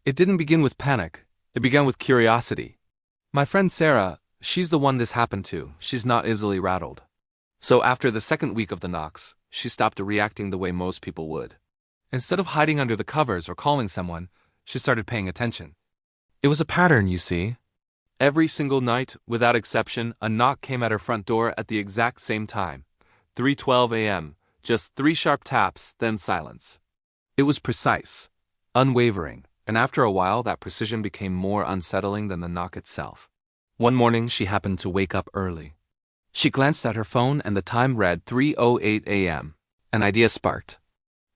It didn't begin with panic. It began with curiosity. My friend Sarah, she's the one this happened to. She's not easily rattled. So after the second week of the knocks, she stopped reacting the way most people would. Instead of hiding under the covers or calling someone, she started paying attention. It was a pattern, you see. Every single night, without exception, a knock came at her front door at the exact same time. 3:12 a.m., just 3 sharp taps, then silence. It was precise, unwavering, and after a while that precision became more unsettling than the knock itself. One morning she happened to wake up early. She glanced at her phone and the time read 3:08 a.m. An idea sparked.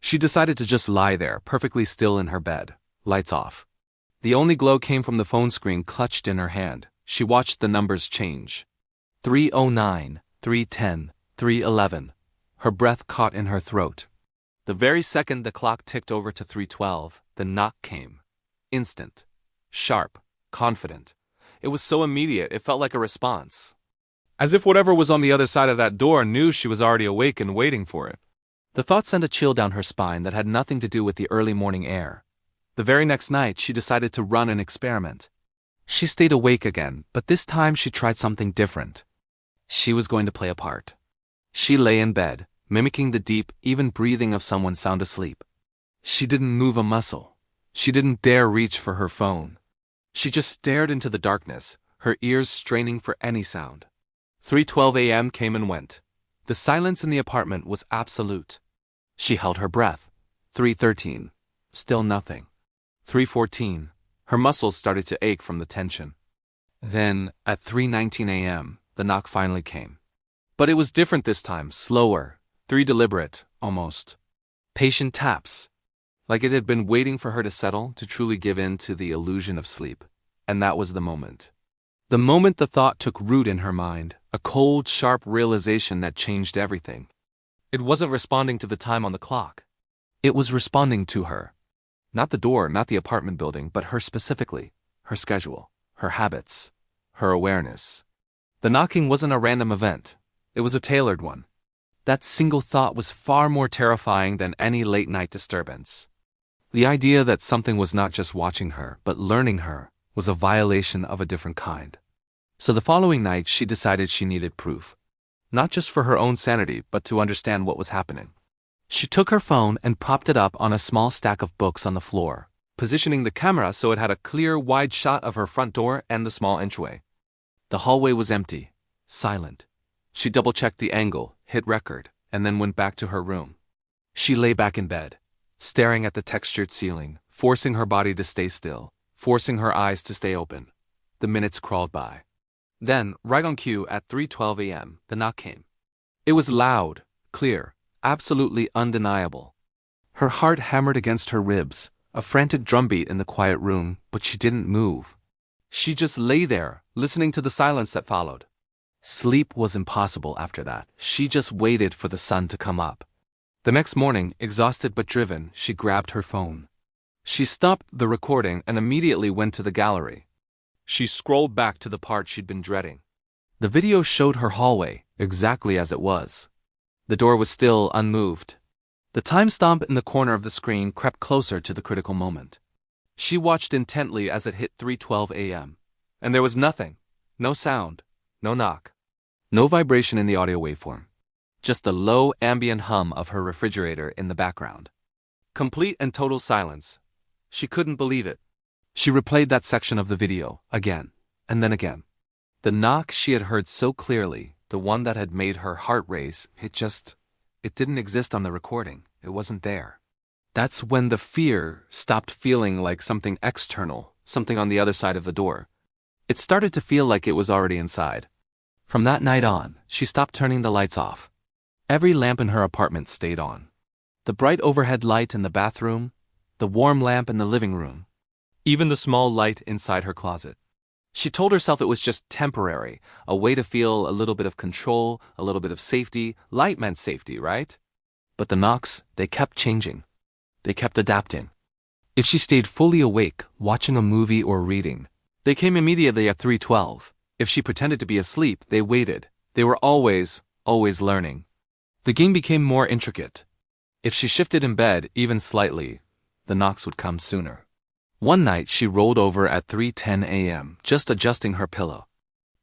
She decided to just lie there, perfectly still in her bed, lights off. The only glow came from the phone screen clutched in her hand. She watched the numbers change. 3:09, 3:10, 3:11. Her breath caught in her throat. The very second the clock ticked over to 3:12, the knock came. Instant. Sharp. Confident. It was so immediate it felt like a response. As if whatever was on the other side of that door knew she was already awake and waiting for it. The thought sent a chill down her spine that had nothing to do with the early morning air. The very next night, she decided to run an experiment. She stayed awake again, but this time she tried something different. She was going to play a part. She lay in bed, mimicking the deep, even breathing of someone sound asleep. She didn't move a muscle. She didn't dare reach for her phone. She just stared into the darkness, her ears straining for any sound. 3:12 a.m. came and went. The silence in the apartment was absolute. She held her breath. 3:13. Still nothing. 3:14. Her muscles started to ache from the tension. Then, at 3:19 a.m., the knock finally came. But it was different this time, slower, 3 deliberate, almost patient taps, like it had been waiting for her to settle, to truly give in to the illusion of sleep. And that was the moment. The moment the thought took root in her mind, a cold, sharp realization that changed everything. It wasn't responding to the time on the clock. It was responding to her. Not the door, not the apartment building, but her specifically, her schedule, her habits, her awareness. The knocking wasn't a random event. It was a tailored one. That single thought was far more terrifying than any late-night disturbance. The idea that something was not just watching her, but learning her, was a violation of a different kind. So the following night she decided she needed proof. Not just for her own sanity, but to understand what was happening. She took her phone and propped it up on a small stack of books on the floor, positioning the camera so it had a clear, wide shot of her front door and the small entryway. The hallway was empty, silent. She double-checked the angle, hit record, and then went back to her room. She lay back in bed, staring at the textured ceiling, forcing her body to stay still, forcing her eyes to stay open. The minutes crawled by. Then, right on cue at 3:12 a.m., the knock came. It was loud, clear, absolutely undeniable. Her heart hammered against her ribs, a frantic drumbeat in the quiet room, but she didn't move. She just lay there, listening to the silence that followed. Sleep was impossible after that. She just waited for the sun to come up. The next morning, exhausted but driven, she grabbed her phone. She stopped the recording and immediately went to the gallery. She scrolled back to the part she'd been dreading. The video showed her hallway, exactly as it was. The door was still unmoved. The timestamp in the corner of the screen crept closer to the critical moment. She watched intently as it hit 3:12 a.m. And there was nothing. No sound. No knock. No vibration in the audio waveform. Just the low ambient hum of her refrigerator in the background. Complete and total silence. She couldn't believe it. She replayed that section of the video, again, and then again. The knock she had heard so clearly, the one that had made her heart race, it didn't exist on the recording. It wasn't there. That's when the fear stopped feeling like something external, something on the other side of the door. It started to feel like it was already inside. From that night on, she stopped turning the lights off. Every lamp in her apartment stayed on. The bright overhead light in the bathroom, the warm lamp in the living room, even the small light inside her closet. She told herself it was just temporary, a way to feel a little bit of control, a little bit of safety. Light meant safety, right? But the knocks, they kept changing. They kept adapting. If she stayed fully awake, watching a movie or reading, they came immediately at 3:12. If she pretended to be asleep, they waited. They were always learning. The game became more intricate. If she shifted in bed, even slightly, the knocks would come sooner. One night she rolled over at 3:10 a.m., just adjusting her pillow.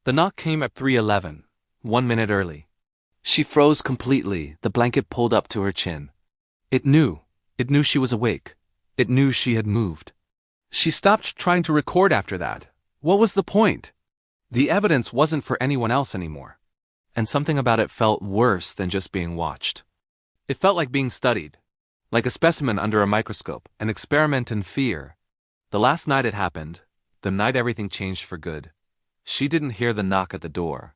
The knock came at 3:11, 1 minute early. She froze completely, the blanket pulled up to her chin. It knew she was awake. It knew she had moved. She stopped trying to record after that. What was the point? The evidence wasn't for anyone else anymore. And something about it felt worse than just being watched. It felt like being studied. Like a specimen under a microscope, an experiment in fear. The last night it happened, the night everything changed for good. She didn't hear the knock at the door.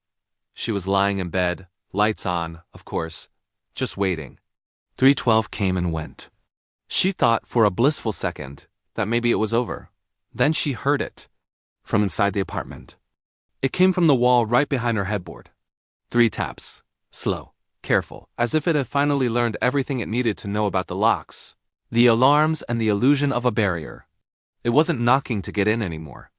She was lying in bed, lights on, of course, just waiting. 3:12 came and went. She thought for a blissful second that maybe it was over. Then she heard it. From inside the apartment. It came from the wall right behind her headboard. 3 taps. Slow, careful, as if it had finally learned everything it needed to know about the locks, the alarms, and the illusion of a barrier. It wasn't knocking to get in anymore.